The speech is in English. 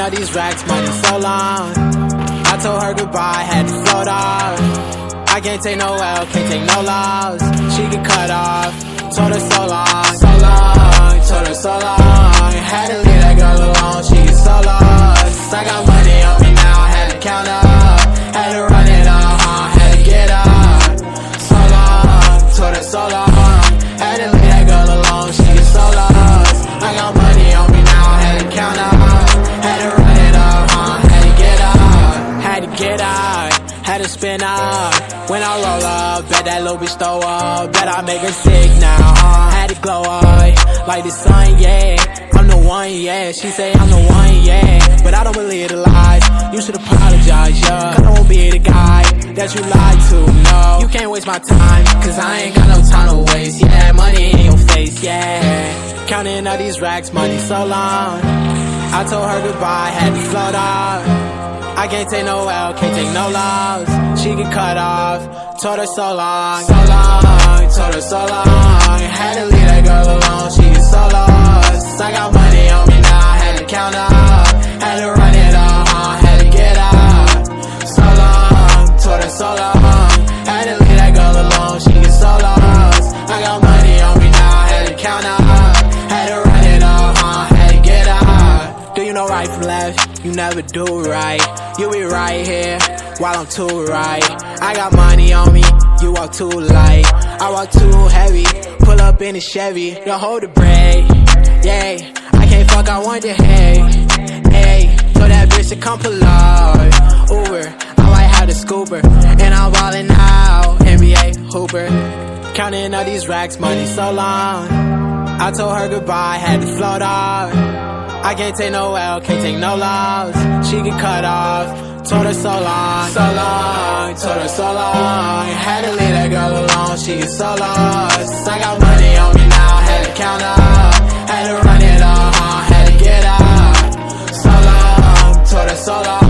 all these racks, money so long. I told her goodbye, had to float off. I can't take no L, can't take no loss. She get cut off, told her so long, so long, told her so long. Had to leave that girl alone, she get so lost. I got money on me now, had to count up, had to run it up, had to get up. So long, told her so long. Had to leave that girl alone, she get so lost. I got money on me now, had to count up, had to run it up, had to get up, had to get out, had to spin up. When I roll up, bet that little bitch throw up, bet I make her sick now, had to glow up, like the sun, yeah. I'm the one, yeah, she say I'm the one, yeah. But I don't believe the lies, you should apologize, yeah. Cause I won't be the guy that you lied to, no. You can't waste my time, cause I ain't got no time to waste, yeah. Money in your face, yeah. Counting all these racks, money so long. I told her goodbye, had to float off. I can't take no L, can't take no loss. She get cut off, told her so long, so long, told her so long. Had to leave that girl alone, she get so lost. I got money on me now, had to count up, had to run it up, had to get up. So long, told her so long. Had to leave that girl alone, she get so lost. I got money on me now, had to count up, had to run it up, had to get up. Do you know right from left? You never do right. You be right here while I'm too right. I got money on me, you walk too light. I walk too heavy, pull up in a Chevy. Don't hold the brake, yeah. I can't fuck, I want your hey, hey. So that bitch to come pull up, Uber. I might have the scooper, and I'm ballin' out, NBA hooper. Counting all these racks, money so long. I told her goodbye, had to float off. I can't take no L, can't take no loss. She get cut off, told her so long, so long, told her so long. Had to leave that girl alone, she get so lost. I got money on me now, had to count up, had to run it up, had to get up. So long, told her so long.